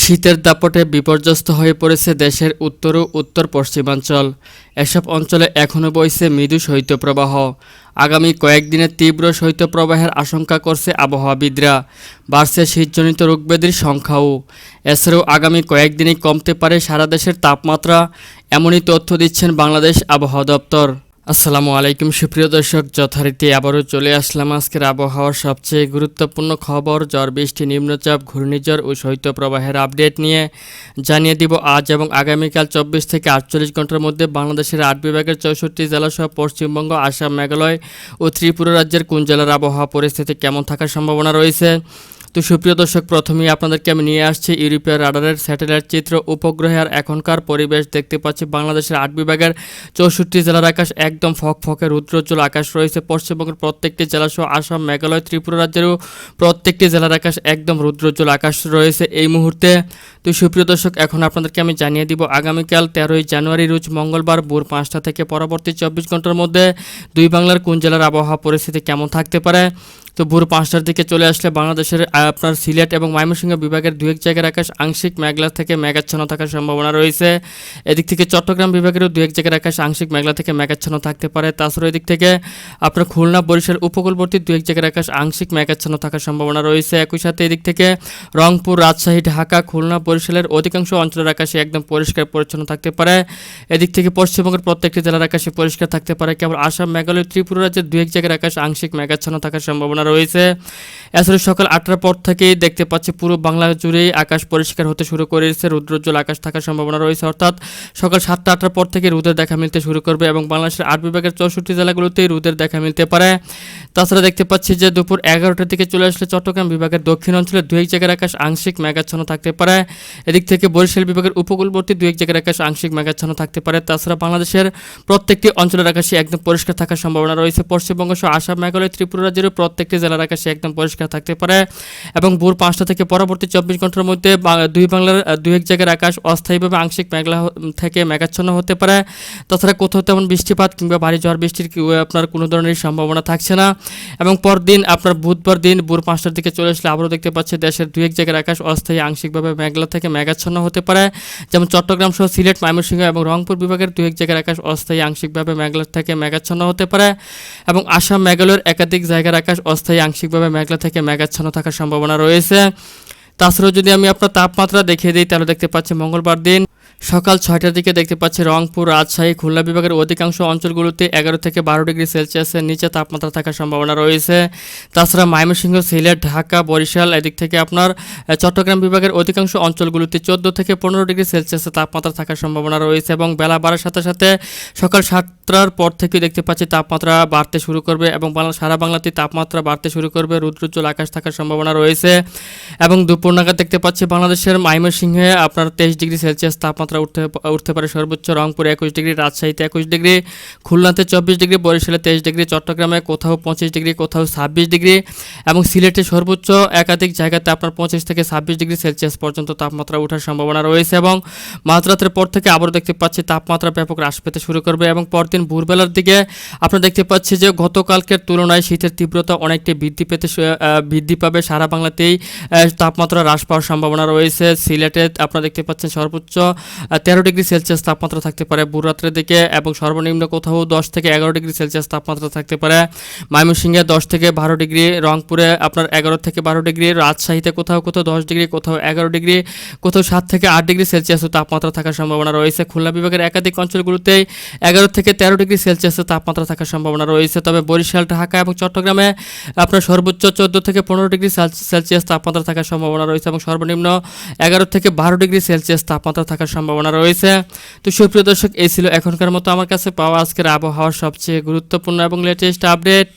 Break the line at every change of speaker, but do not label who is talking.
শীতের দাপটে বিপর্যস্ত হয়ে পড়েছে দেশের উত্তর ও উত্তর পশ্চিমাঞ্চল। এসব অঞ্চলে এখনও বইছে মৃদু শৈত্যপ্রবাহ। আগামী কয়েকদিনে তীব্র শৈত্যপ্রবাহের আশঙ্কা করছে আবহাওয়াবিদরা। বাড়ছে শীতজনিত রোগব্যাধির সংখ্যাও। এছাড়াও আগামী কয়েকদিনই কমতে পারে সারা দেশের তাপমাত্রা, এমনই তথ্য দিচ্ছেন বাংলাদেশ আবহাওয়া দপ্তর। আসসালামু আলাইকুম সুপ্রিয় দর্শক, যথারীতি আবারও চলে আসলাম আজকের আবহাওয়ার সবচেয়ে গুরুত্বপূর্ণ খবর, ঝড় বৃষ্টি, নিম্নচাপ, ঘূর্ণিঝড় ও শৈত্যপ্রবাহের আপডেট নিয়ে। জানিয়ে দিব আজ এবং আগামীকাল 24 থেকে 48 ঘন্টার মধ্যে বাংলাদেশের 8 বিভাগের 64 জেলাসহ পশ্চিমবঙ্গ, আসাম, মেঘালয় ও ত্রিপুরা রাজ্যের কোন জেলার আবহাওয়া পরিস্থিতি কেমন থাকার সম্ভাবনা রয়েছে। তো সুপ্রিয় দর্শক, প্রথমেই আপনাদেরকে আমি নিয়ে আসছি ইউরোপীয় রাডারের স্যাটেলাইট চিত্র, উপগ্রহে আর এখনকার পরিবেশ। দেখতে পাচ্ছি বাংলাদেশের 8 বিভাগের 64 জেলার আকাশ একদম ফকফকে রুদ্রোজ্জ্বল আকাশ রয়েছে। পশ্চিমবঙ্গের প্রত্যেকটি জেলাসহ আসাম, মেঘালয়, ত্রিপুরা রাজ্যেরও প্রত্যেকটি জেলার আকাশ একদম রুদ্রোজ্জ্বল আকাশ রয়েছে এই মুহূর্তে। তো সুপ্রিয় দর্শক, এখন আপনাদেরকে আমি জানিয়ে দিব আগামীকাল 13ই জানুয়ারি রোজ মঙ্গলবার ভোর 5টা থেকে পরবর্তী 24 ঘন্টার মধ্যে দুই বাংলার কোন জেলার আবহাওয়া পরিস্থিতি কেমন থাকতে পারে। তো ভোর 5টার দিকে চলে আসলে বাংলাদেশের আপনার সিলেট এবং ময়মনসিংহ বিভাগের দু এক জায়গার আকাশ আংশিক মেঘলা থেকে মেঘাচ্ছন্ন থাকার সম্ভাবনা রয়েছে। এদিক থেকে চট্টগ্রাম বিভাগেরও দু এক জায়গার আকাশ আংশিক মেঘলা থেকে মেঘাচ্ছন্ন থাকতে পারে। তাছাড়া এদিক থেকে আপনার খুলনা, বরিশাল উপকূলবর্তী দু এক জায়গার আকাশ আংশিক মেঘাচ্ছন্ন থাকার সম্ভাবনা রয়েছে। একই সাথে এদিক থেকে রংপুর, রাজশাহী, ঢাকা, খুলনা, বরিশালের অধিকাংশ অঞ্চলের আকাশে একদম পরিষ্কার পরিচ্ছন্ন থাকতে পারে। এদিক থেকে পশ্চিমবঙ্গের প্রত্যেকটি জেলার আকাশে পরিষ্কার থাকতে পারে। কেবল আসাম, মেঘালয়, ত্রিপুরা রাজ্যের দু এক জায়গার আকাশ আংশিক মেঘাচ্ছন্ন থাকার সম্ভাবনা রয়েছে। এছাড়া সকাল 8টার পর থেকেই দেখতে পাচ্ছি পুরো বাংলা জুড়েই আকাশ পরিষ্কার হতে শুরু করেছে, রুদ্রোজ্জ্বল আকাশ থাকার সম্ভাবনা রয়েছে। অর্থাৎ সকাল 7টা 8টার পর থেকে রোদের দেখা মিলতে শুরু করবে এবং বাংলাদেশের 8 বিভাগের 64 জেলাগুলোতেই রোদের দেখা মিলতে পারে। তাছাড়া দেখতে পাচ্ছি যে দুপুর 11টার দিকে চলে আসলে চট্টগ্রাম বিভাগের দক্ষিণ অঞ্চলে দু এক জায়গার আকাশ আংশিক মেঘাচ্ছন্ন থাকতে পারে। এদিক থেকে বরিশাল বিভাগের উপকূলবর্তী দু এক জায়গার আকাশ আংশিক মেঘাচ্ছন্ন থাকতে পারে। তাছাড়া বাংলাদেশের প্রত্যেকটি অঞ্চলের আকাশে একদম পরিষ্কার থাকার সম্ভাবনা রয়েছে। পশ্চিমবঙ্গ সহ আসাম, মেঘালয়, ত্রিপুরা রাজ্যের প্রত্যেকটি জেলার আকাশে একদম পরিষ্কার থাকতে পারে এবং ভোর 5টা থেকে পরবর্তী 24 ঘন্টার মধ্যে দুই বাংলার দু এক জায়গার আকাশ অস্থায়ীভাবে আংশিক মেঘলা থেকে মেঘাচ্ছন্ন হতে পারে। তাছাড়া কোথাও তেমন বৃষ্টিপাত কিংবা ভারী ঝড় বৃষ্টির আপনার কোনো ধরনের সম্ভাবনা থাকছে না। এবং পরদিন আপনার বুধবার দিন ভোর 5টার দিকে চলে আসলে আবারও দেখতে পাচ্ছি দেশের দু এক জায়গার আকাশ অস্থায়ী আংশিকভাবে মেঘলা থেকে মেঘাচ্ছন্ন হতে পারে। যেমন চট্টগ্রাম সহ সিলেট, ময়মনসিংহ এবং রংপুর বিভাগের দু এক জায়গার আকাশ অস্থায়ী আংশিকভাবে মেঘলা থেকে মেঘাচ্ছন্ন হতে পারে এবং আসাম, মেঘালয়ের একাধিক জায়গার আকাশ অস্থায়ী আংশিকভাবে মেঘলা থেকে মেঘাচ্ছন্ন থাকার সম্ভাবনা রয়েছে। তাছাড়াও যদি আমি আপনার তাপমাত্রা দেখিয়ে দিই তাহলে দেখতে পাচ্ছি মঙ্গলবার দিন সকাল 6টার দিকে দেখতে পাচ্ছি রংপুর, রাজশাহী, খুলনা বিভাগের অধিকাংশ অঞ্চলগুলোতে 11 থেকে 12 ডিগ্রি সেলসিয়াসের নিচে তাপমাত্রা থাকার সম্ভাবনা রয়েছে। তাছাড়া ময়মনসিংহ, সিলেট, ঢাকা, বরিশাল এদিক থেকে আপনার চট্টগ্রাম বিভাগের অধিকাংশ অঞ্চলগুলোতে 14 থেকে 15 ডিগ্রি সেলসিয়াসের তাপমাত্রা থাকার সম্ভাবনা রয়েছে এবং বেলা বাড়ার সাথে সাথে সকাল 7টার পর থেকে দেখতে পাচ্ছি তাপমাত্রা বাড়তে শুরু করবে এবং সারা বাংলাতেই তাপমাত্রা বাড়তে শুরু করবে, রুদ্রোজ্জ্বল আকাশ থাকার সম্ভাবনা রয়েছে। এবং দুপুর নাগাদ দেখতে পাচ্ছি বাংলাদেশের ময়মনসিংহে আপনার 23 ডিগ্রি সেলসিয়াস তাপমাত্রা উঠতে পারে সর্বোচ্চ, রংপুরে 21 ডিগ্রি, রাজশাহীতে 21 ডিগ্রি, খুলনাতে 24 ডিগ্রি, বরিশালে 23 ডিগ্রি, চট্টগ্রামে কোথাও 25 ডিগ্রি, কোথাও 26 ডিগ্রি এবং সিলেটে সর্বোচ্চ একাধিক জায়গাতে আপনার 25 থেকে 26 ডিগ্রি সেলসিয়াস পর্যন্ত তাপমাত্রা ওঠার সম্ভাবনা রয়েছে। এবং মাঝরাতের পর থেকে আবারও দেখতে পাচ্ছি তাপমাত্রা ব্যাপক হ্রাস পেতে শুরু করবে এবং পরদিন ভোরবেলার দিকে আপনারা দেখতে পাচ্ছি যে গতকালকের তুলনায় শীতের তীব্রতা অনেকটাই বৃদ্ধি পাবে। সারা বাংলাতেই তাপমাত্রা হ্রাস পাওয়ার সম্ভাবনা রয়েছে। সিলেটে আপনারা দেখতে পাচ্ছেন সর্বোচ্চ 13 ডিগ্রি সেলসিয়াস তাপমাত্রা থাকতে পারে ভোররাত্রের দিকে এবং সর্বনিম্ন কোথাও 10 থেকে 11 ডিগ্রি সেলসিয়াস তাপমাত্রা থাকতে পারে। ময়মনসিংহে 10 থেকে 12 ডিগ্রি, রংপুরে আপনার 11 থেকে 12 ডিগ্রি, রাজশাহীতে কোথাও 10 ডিগ্রি, কোথাও 11 ডিগ্রি, কোথাও 7 থেকে 8 ডিগ্রি সেলসিয়াসও তাপমাত্রা থাকার সম্ভাবনা রয়েছে। খুলনা বিভাগের একাধিক অঞ্চলগুলোতেই 11 থেকে 13 ডিগ্রি সেলসিয়াসের তাপমাত্রা থাকার সম্ভাবনা রয়েছে। তবে বরিশাল, ঢাকা এবং চট্টগ্রামে আপনার সর্বোচ্চ 14 থেকে 15 ডিগ্রি সেলসিয়াস তাপমাত্রা থাকার সম্ভাবনা রয়েছে এবং সর্বনিম্ন 11 থেকে 12 ডিগ্রি সেলসিয়াস তাপমাত্রা থাকার সম্ভাবনা রয়েছে। তো সুপ্রিয় দর্শক, এই ছিল এখনকার মতো আমার কাছে পাওয়া আজকের আবহাওয়ার সবচেয়ে গুরুত্বপূর্ণ এবং লেটেস্ট আপডেট।